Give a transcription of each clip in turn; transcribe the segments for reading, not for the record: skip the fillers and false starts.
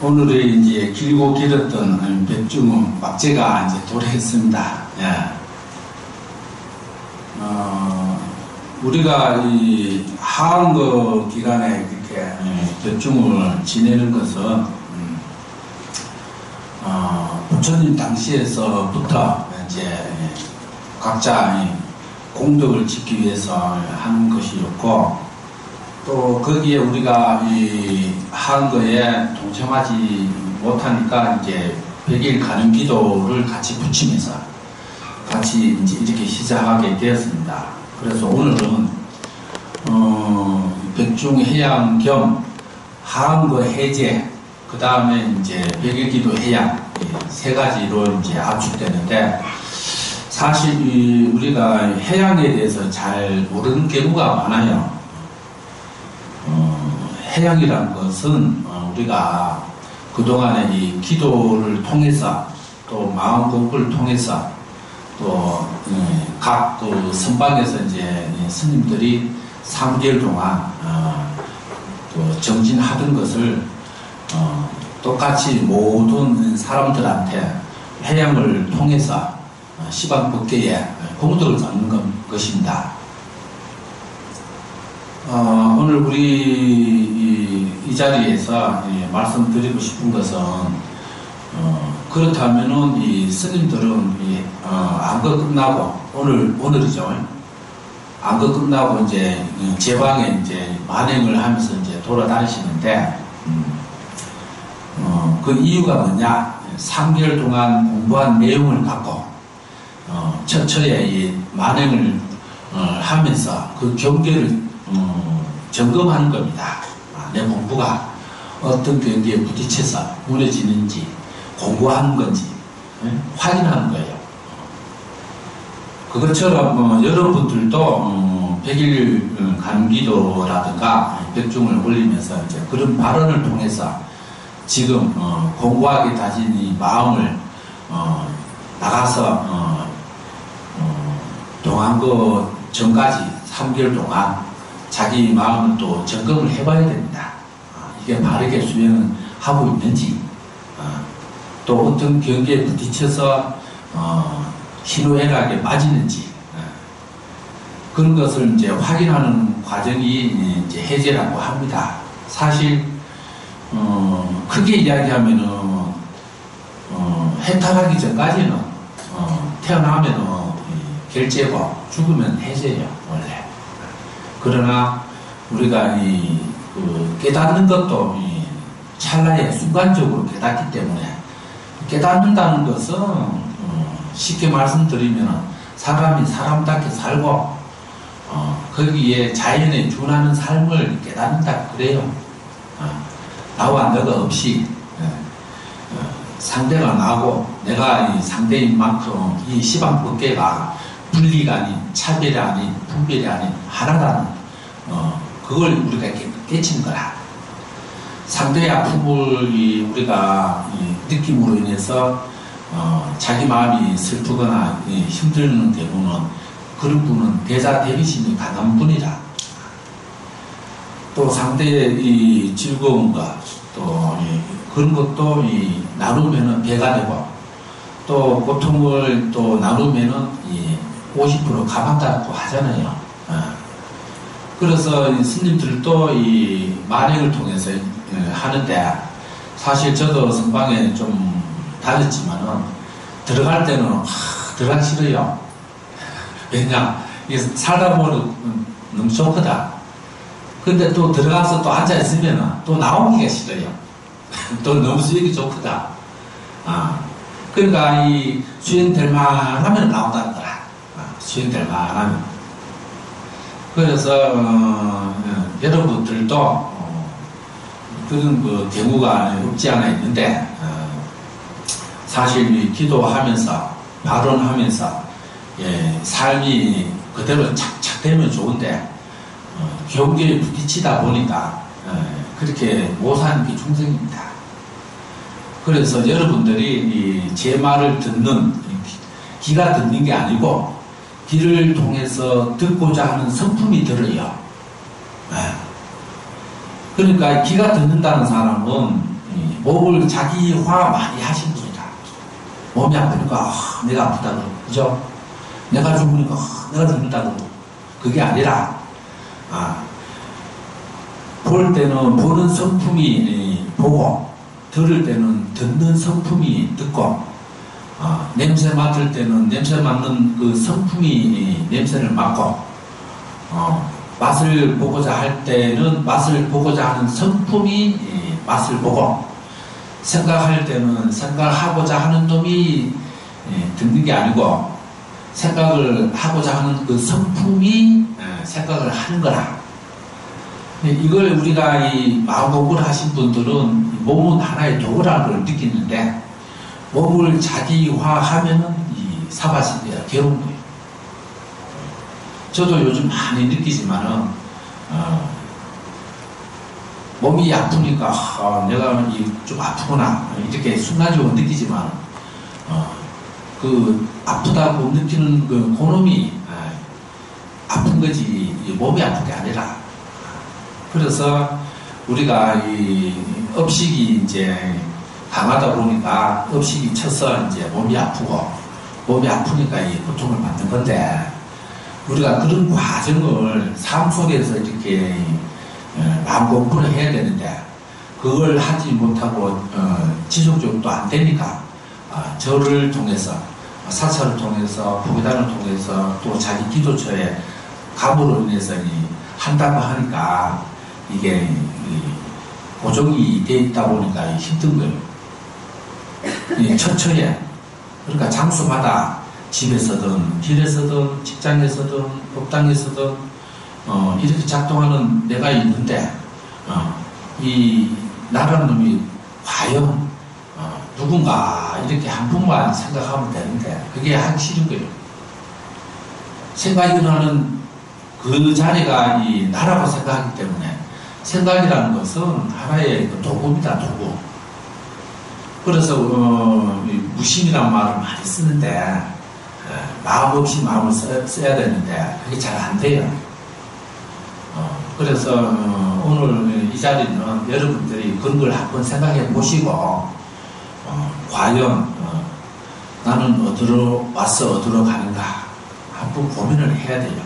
오늘의 이제 길고 길었던 백중은 막제가 이제 도래했습니다. 예. 우리가 이 하한거 기간에 이렇게 백중을 지내는 것은 부처님 당시에서부터 이제 각자 공덕을 짓기 위해서 하는 것이었고, 또 거기에 우리가 이 하한거에 동참하지 못하니까 이제 100일 가는 기도를 같이 붙이면서 같이 이제 이렇게 시작하게 되었습니다. 그래서 오늘은 백중 해양 겸 하한거 해제, 그 다음에 이제 100일 기도 해양, 세 가지로 이제 압축되는데, 사실 우리가 해양에 대해서 잘 모르는 경우가 많아요. 해양이라는 것은 우리가 그동안에 이 기도를 통해서, 또 마음 공부를 통해서, 또 각 그 선방에서 이제 스님들이 3개월 동안 또 정진하던 것을 똑같이 모든 사람들한테 해양을 통해서 시방법계에 공덕을 쌓는 것입니다. 오늘 우리 이 자리에서 말씀드리고 싶은 것은, 그렇다면은 이 스님들은 안거 끝나고 오늘이죠. 안거 끝나고 이제 제방에 이제 만행을 하면서 이제 돌아다니시는데, 그 이유가 뭐냐? 3개월 동안 공부한 내용을 갖고 처처에 이 만행을 하면서 그 경계를 점검하는 겁니다. 내 공부가 어떤 경계에 부딪혀서 무너지는지, 공부하는 건지 확인하는 거예요. 그것처럼 여러분들도 100일 간기도라든가 백중을 올리면서 이제 그런 발언을 통해서 지금 공부하게 다진 이 마음을 나가서 동안거 전까지 3개월 동안 자기 마음을 또 점검을 해봐야 됩니다. 이게 바르게 수행하고 있는지, 또 어떤 경계에 부딪혀서 희노애락에 빠지는지, 그런 것을 이제 확인하는 과정이 이제 해제라고 합니다. 사실 크게 이야기하면은 해탈하기 전까지는 태어나면은 결제고 죽으면 해제예요, 원래. 그러나 우리가 깨닫는 것도 찰나에 순간적으로 깨닫기 때문에, 깨닫는다는 것은 쉽게 말씀드리면 사람이 사람답게 살고 거기에 자연에 준하는 삶을 깨닫는다 그래요. 나와 너가 없이 상대가 나고 내가 이 상대인 만큼 이 시방법계가 분리가 아닌, 차별이 아닌, 분별이 아닌 하나라는 그걸 우리가 깨친 거라. 상대의 아픔을 우리가 느낌으로 인해서 자기 마음이 슬프거나 힘들는 경우는 그런 분은 대자대비심이 강한 분이라. 또 상대의 이 즐거움과 또 그런 것도 나누면은 배가 되고, 또 고통을 또 나누면은 50% 가만다고 하잖아요. 그래서 스님들도 이 만행을 통해서 하는데, 사실 저도 선방에 좀 다녔지만은 들어갈 때는 들어가기 싫어요. 왜냐, 이게 살다 보면 너무 좋거든. 근데 또 들어가서 또 앉아있으면 또 나오기가 싫어요. 또 너무 수익이 좋거든. 그러니까 이 수행될 만하면 나온다는 거라. 수행될 만하면. 그래서 여러분들도 그런 그 경우가 없지 않아 있는데, 사실 기도하면서 발언하면서 삶이 그대로 착착되면 좋은데 경계에 부딪히다 보니까 그렇게 못 사는 게 중생입니다. 그래서 여러분들이 제 말을 듣는, 귀가 듣는 게 아니고 귀를 통해서 듣고자 하는 성품이 들어요. 그러니까 귀가 듣는다는 사람은 몸을 자기화 많이 하신 분이다. 몸이 아프니까 내가 아프다고 그죠? 내가 죽으니까 내가 죽는다고 그게 아니라 볼 때는 보는 성품이 보고 들을 때는 듣는 성품이 듣고 냄새 맡을 때는 냄새 맡는 그 성품이 냄새를 맡고 맛을 보고자 할 때는 맛을 보고자 하는 성품이 맛을 보고 생각할 때는 생각하고자 하는 놈이 듣는 게 아니고 생각을 하고자 하는 그 성품이 생각을 하는 거라. 이걸 우리가 이 마음 공부를 하신 분들은 몸은 하나의 도구라는 걸 느끼는데 몸을 자기화하면은 이 사바신대가 괴로운 거예요. 저도 요즘 많이 느끼지만은 몸이 아프니까 내가 좀 아프구나 이렇게 순간적으로 느끼지만 그 아프다고 느끼는 그 놈이 아픈 거지 몸이 아픈 게 아니라. 그래서 우리가 이 업식이 이제 강하다 보니까 업식이 쳐서 이제 몸이 아프고 몸이 아프니까 이 고통을 받는 건데 우리가 그런 과정을 삶 속에서 이렇게 마음 공부를 해야 되는데 그걸 하지 못하고 지속적으로 또 안 되니까 절을 통해서 사찰을 통해서 보기단을 통해서 또 자기 기도처에 감으로 인해서 한다고 하니까 이게 고정이 돼 있다 보니까 힘든 거예요. 처처에 그러니까 장소마다 집에서든 길에서든 직장에서든 법당에서든 이렇게 작동하는 내가 있는데 이 나라는 놈이 과연 누군가 이렇게 한 분만 생각하면 되는데 그게 하기 싫은 거예요. 생각이 일어나는 그 자리가 이 나라고 생각하기 때문에 생각이라는 것은 하나의 도구입니다. 도구. 그래서 무심이라는 말을 많이 쓰는데 마음 없이 마음을 써야 되는데 그게 잘 안 돼요. 그래서 오늘 이 자리는 여러분들이 그런 걸 한번 생각해 보시고 과연 나는 어디로 와서 어디로 가는가 한번 고민을 해야 돼요.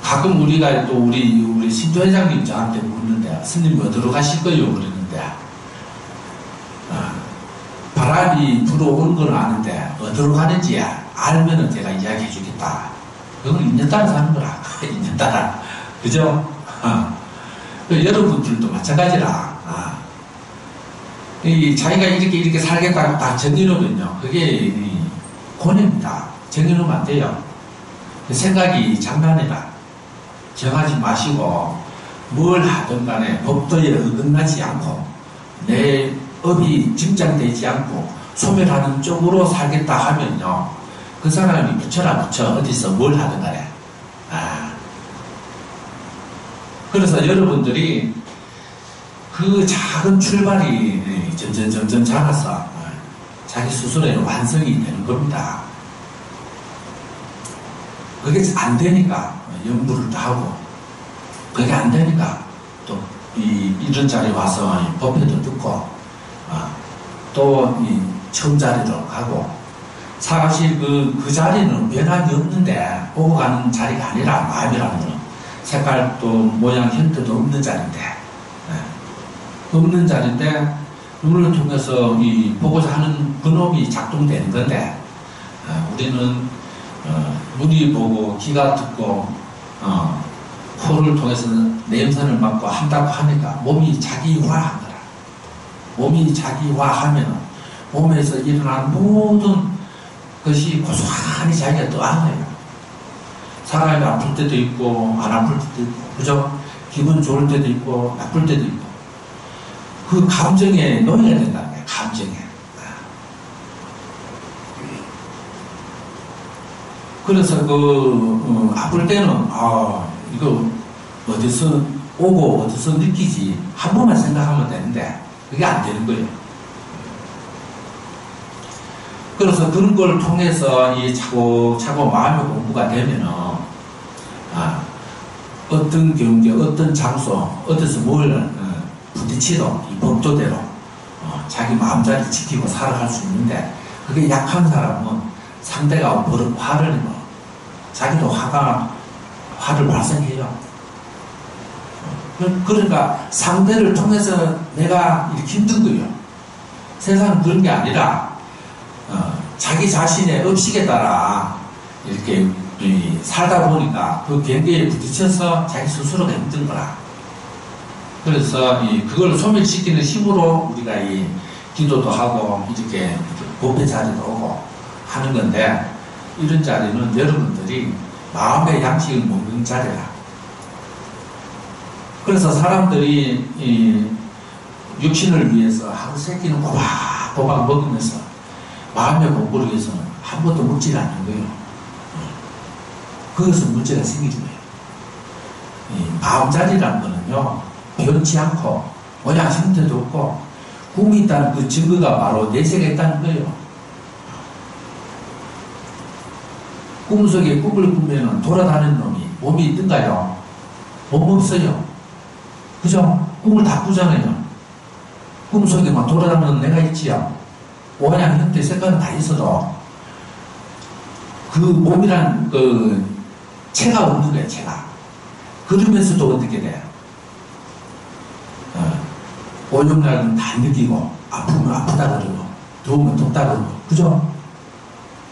가끔 우리가 또 우리 신도회장님 저한테 묻는데 스님 어디로 가실 거예요? 그러는데 바람이 불어오는 건 아는데 어디로 가는지 알면은 제가 이야기해 주겠다. 그건 인연 따라 사는 거라. 인연 따라. 그죠? 여러분들도 마찬가지라. 자기가 이렇게 살겠다고 다 정해놓으면요. 그게 고뇌입니다. 정해놓으면 안 돼요. 생각이 장난이라. 정하지 마시고 뭘 하든 간에 법도에 어긋나지 않고 내 업이 짐작되지 않고 소멸하는 쪽으로 살겠다 하면요. 그 사람이 부처라 부처 어디서 뭘 하든 간에 그래서 여러분들이 그 작은 출발이 점점 자라서 자기 스스로의 완성이 되는 겁니다. 그게 안 되니까 연구를 또 하고 그게 안 되니까 또 이런 자리에 와서 법회도 듣고 또 처음 자리로 가고 사실 그 자리는 변함이 없는데 오고 가는 자리가 아니라 마음이라는 거는 색깔도 모양 형태도 없는 자리인데 없는 자리인데 눈을 통해서 보고자 하는 그놈이 작동되는 건데 우리는 눈이 보고 귀가 듣고 코를 통해서 냄새를 맡고 한다고 하니까 몸이 자기화한 거라. 몸이 자기화하면 몸에서 일어나는 모든 것이 고스란히 자기가 떠한 거예요. 사람이 아플 때도 있고 안 아플 때도 있고 그죠? 기분 좋을 때도 있고 나쁠 때도 있고 그 감정에 놓여야 된다는 거예요. 감정에. 그래서 아플 때는 이거 어디서 오고 어디서 느끼지 한 번만 생각하면 되는데 그게 안 되는 거예요. 그래서 그런 걸 통해서 차곡차곡 마음의 공부가 되면은 어떤 경계, 어떤 장소, 어디서 뭘 부딪히도 이 법도대로 자기 마음자리 지키고 살아갈 수 있는데, 그게 약한 사람은 상대가 화를 내면 자기도 화를 발생해요. 그러니까 상대를 통해서 내가 이렇게 힘든 거예요. 세상은 그런 게 아니라 자기 자신의 의식에 따라 이렇게 살다 보니까 그 경계에 부딪혀서 자기 스스로가 힘든 거라. 그래서 그걸 소멸시키는 힘으로 우리가 이 기도도 하고 이렇게 법회 자리도 오고 하는 건데, 이런 자리는 여러분들이 마음의 양식을 먹는 자리라. 그래서 사람들이 육신을 위해서 하루 세끼는 꼬박꼬박 먹으면서 마음의 공부를 위해서는 한 번도 먹지 않는 거예요. 거기서 문제가 생기는 거예요. 마음자리라는 거는요, 변치 않고 모양 형태도 없고 꿈이 있다는 그 증거가 바로 내세가 있다는 거예요. 꿈속에 꿈을 꾸면 돌아다니는 놈이 몸이 있던가요? 몸 없어요. 그죠? 꿈을 다 꾸잖아요. 꿈속에만 돌아다니는 내가 있지요. 모양 형태 색깔은 다 있어도 그 몸이란 그 체가 없는 거예요. 체가. 그러면서도 어떻게 돼요? 오염날은 다 느끼고, 아프면 아프다 그러고, 더우면 덥다 그러고, 그죠?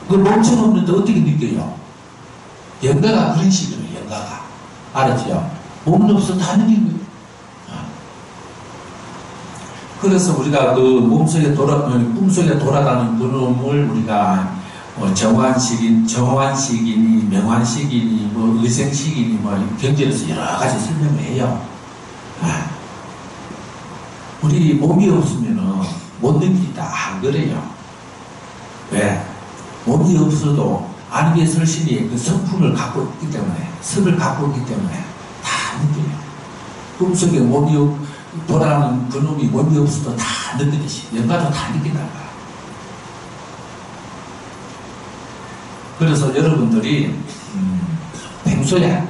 그 몸처럼 없는데 어떻게 느껴요? 영가가 그런 식으로, 영가가. 알았죠? 몸은 없어 다 느끼는 거예요. 그래서 우리가 그 몸속에 꿈속에 돌아가는 그 놈을 우리가 정환식이니, 명환식이니, 의생식이니, 경전에서 여러 가지 설명을 해요. 우리 몸이 없으면은 못 느끼다 안 그래요. 왜? 몸이 없어도 안개 설신이 그 성품을 갖고 있기 때문에, 섭을 갖고 있기 때문에 다 느껴요. 꿈속에 몸이 돌아가는 그놈이 몸이 없어도 다 느끼듯이 영가도 다 느낀단 말이야. 그래서 여러분들이 평소에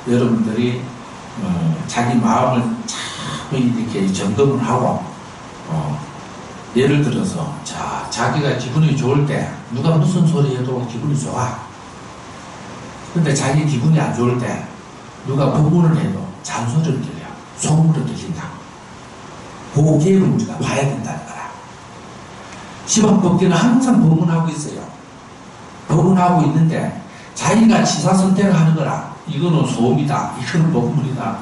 여러분들이 자기 마음을 참 이렇게 점검을 하고 예를 들어서 자기가 기분이 좋을 때 누가 무슨 소리 해도 기분이 좋아. 근데 자기 기분이 안 좋을 때 누가 법문을 해도 잔소리를 들려, 소문을 들린다. 그 계획을 우리가 봐야 된다는 거라. 시방법계는 항상 법문하고 있어요. 법문하고 있는데 자기가 지사선택을 하는 거라. 이거는 소음이다, 이거는 법문이다,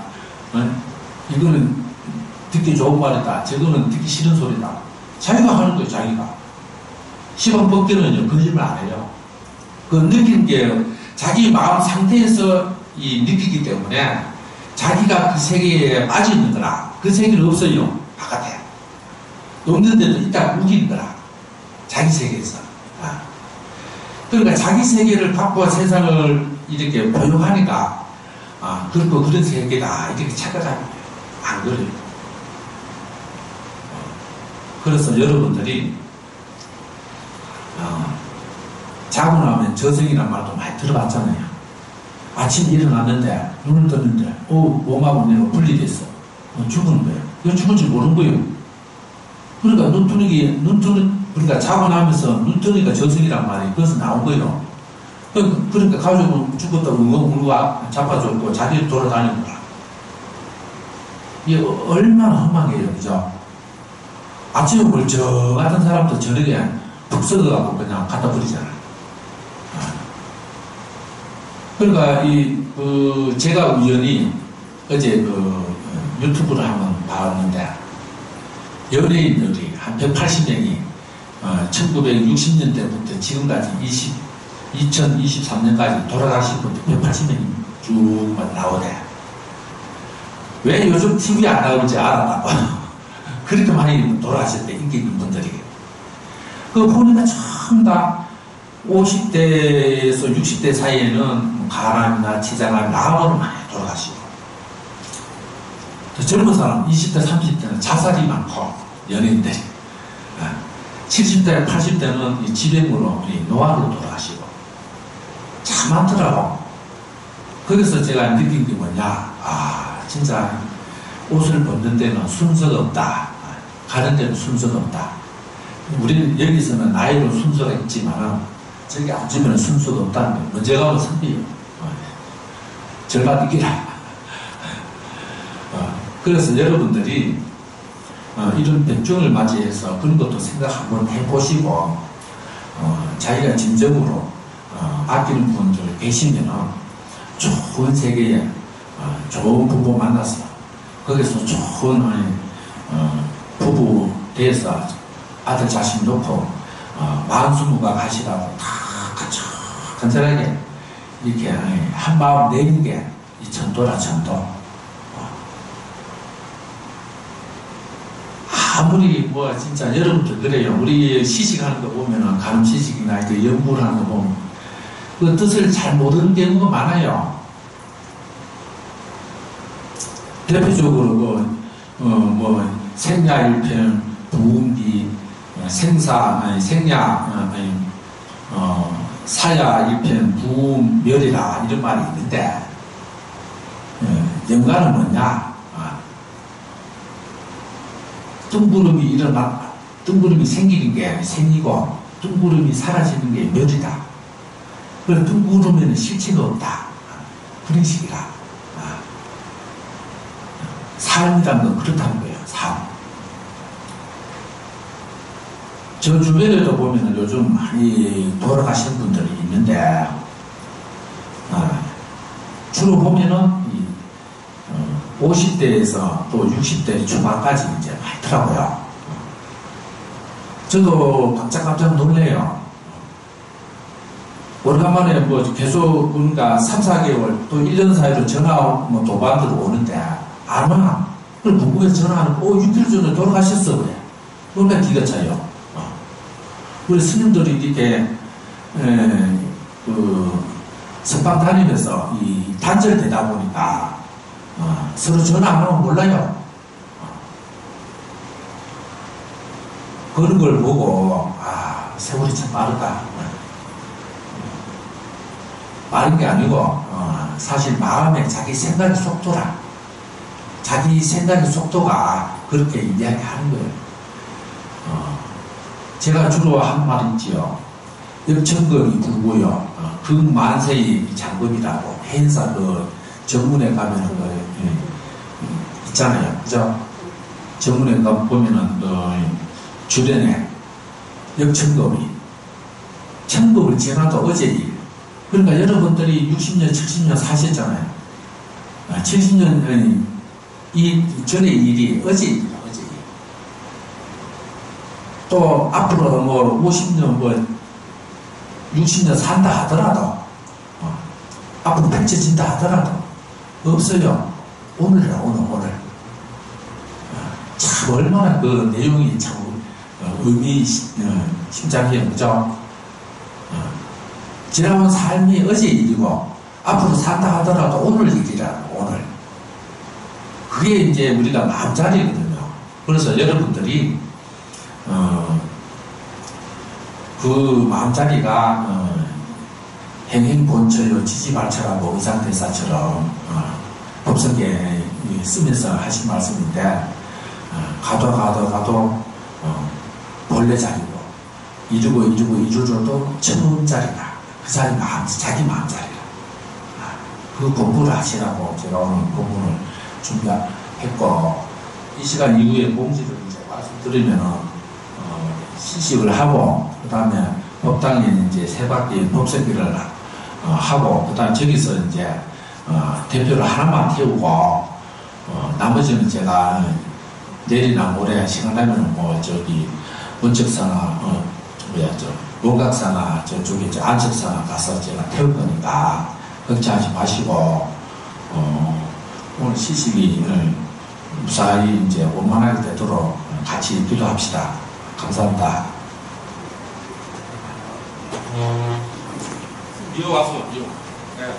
이거는 듣기 좋은 말이다, 저거는 듣기 싫은 소리다. 자기가 하는 거예요. 자기가. 시방법계는요 거짓말 안 해요. 그 느낀 게 자기 마음 상태에서 느끼기 때문에 자기가 그 세계에 빠져 있는 거라. 그 세계는 없어요. 바깥에. 없는데도 있다 우기는 거라. 자기 세계에서. 그러니까 자기 세계를 갖고 세상을 이렇게 포용하니까 그리고 그런 세계다 이렇게 착각하는 거예요. 안 그래요. 그래서 여러분들이 자고 나면 저승이란 말도 많이 들어봤잖아요. 아침에 일어났는데 눈을 떴는데 몸하고 내가 분리됐어. 죽은 거예요. 이거 죽은 줄 모르는 거예요. 그러니까 그러니까 자고 나면서 눈 뜨니까 저승이란 말이 거기서 나온 거예요. 그러니까 가족은 죽었다고 울고 잡아줬고 자기를 돌아다니는 거야. 이게 얼마나 험하게요. 그죠? 아침에 저 같은 사람도 저녁에 푹 썩어갖고 그냥 갖다 버리잖아요. 그러니까 제가 우연히 어제 유튜브를 한번 봤는데 연예인들이 한 180명이 1960년대부터 지금까지 2023년까지 돌아가신 분들 180명이 쭉 나오대. 왜 요즘 TV 안 나오는지 알아봐. 그렇게 많이 돌아가셨대, 인기 있는 분들이. 그 보니까 전부 다 50대에서 60대 사이에는 간암이나 치장암, 암으로 많이 돌아가시고, 또 젊은 사람 20대, 30대는 자살이 많고, 연예인들이 70대, 80대는 질병으로 노화로 돌아가시고 참 많더라고. 거기서 제가 느낀 게 뭐냐, 진짜 옷을 벗는 데는 순서가 없다. 가는 데는 순서가 없다. 우리는 여기서는 나이로 순서가 있지만 저기 앉으면 순서가 없다는 거예요. 먼저 가면 선비요. 절반 이기라. 그래서 여러분들이 이런 백종을 맞이해서 그런 것도 생각 한번 해보시고 자기가 진정으로 아끼는 분들 계시면 좋은 세계에 좋은 부부 만나서 거기서 좋은 부부 돼서 아들 자신 놓고 만수무가 가시라고 다 간절하게 이렇게 한 마음 내는 게 이 전도라 전도. 아무리 뭐 진짜 여러분들 그래요. 우리 시식하는 거 보면은 간음 시식이나 이렇게 연구를 하는 거 보면 그 뜻을 잘 모르는 경우가 많아요. 대표적으로 생야 1편, 부음기, 사야 1편, 부음, 멸이라 이런 말이 있는데 연가는 뭐냐? 뜬구름이 생기는 게 생이고 뜬구름이 사라지는 게 멸이다. 그래서 뜬구름에는 실체가 없다. 그런 식이라. 삶이란 건 그렇다는 거예요. 삶. 저 주변에도 보면은 요즘 많이 돌아가신 분들이 있는데, 주로 보면은 50대에서 또 60대 초반까지 이제 많더라고요. 저도 깜짝깜짝 놀래요. 오래간만에 뭐 계속 뭔가 3, 4개월 또 1년 사이로 전화 도반으로 오는데 안 와. 그걸 궁금해서 전화하는 6개월 전에 돌아가셨어 그래. 얼마나 기가 차요. 우리 스님들이 이렇게 선방 다니면서 이 단절되다 보니까 서로 전화 안 하면 몰라요. 그런 걸 보고 세월이 참 빠르다. 빠른 게 아니고 사실 마음에 자기 생각의 속도라. 자기 생각의 속도가 그렇게 이야기하는 거예요. 제가 주로 한 말 있지요. 역천금이 불고요. 극만세의 장금이라고 행사 정문에 가면은 있잖아요. 그죠? 정문에 보면은 주변에 역천금이 천금을 지나도 어제 일. 그러니까 여러분들이 60년, 70년 사셨잖아요. 70년 이 전의 일이 어제 일이야, 어제 일. 또 앞으로 50년 60년 산다 하더라도 앞으로 펼쳐진다 하더라도 없어요. 오늘이라 오늘. 참 얼마나 그 내용이 참 심장해요. 그죠? 지나온 삶이 어제 일이고 앞으로 산다 하더라도 오늘 일이라 오늘. 그게 이제 우리가 마음자리거든요. 그래서 여러분들이 그 마음자리가 행행본처요 지지발처라고 의상대사처럼 법성계 쓰면서 하신 말씀인데 가도 본래 자리고 이루어도 처음 자리다. 그 자리 자기 마음자리라. 그 공부를 하시라고 제가 오늘 공부를 준비했고 이 시간 이후에 공지를 이제 말씀드리면은 시식을 하고 그 다음에 법당에 이제 세 바퀴 법석기를 하고 그 다음 저기서 이제 대표를 하나만 태우고 나머지는 제가 내일이나 모레 시간 나면은 원척사나 원각사나 저쪽에 안척사나 가서 제가 태울 거니까 걱정하지 마시고 오늘 시식이 무사히 이제 원만하게 되도록 같이 기도합시다. 감사합니다. 미호 왔어, 미호. 네.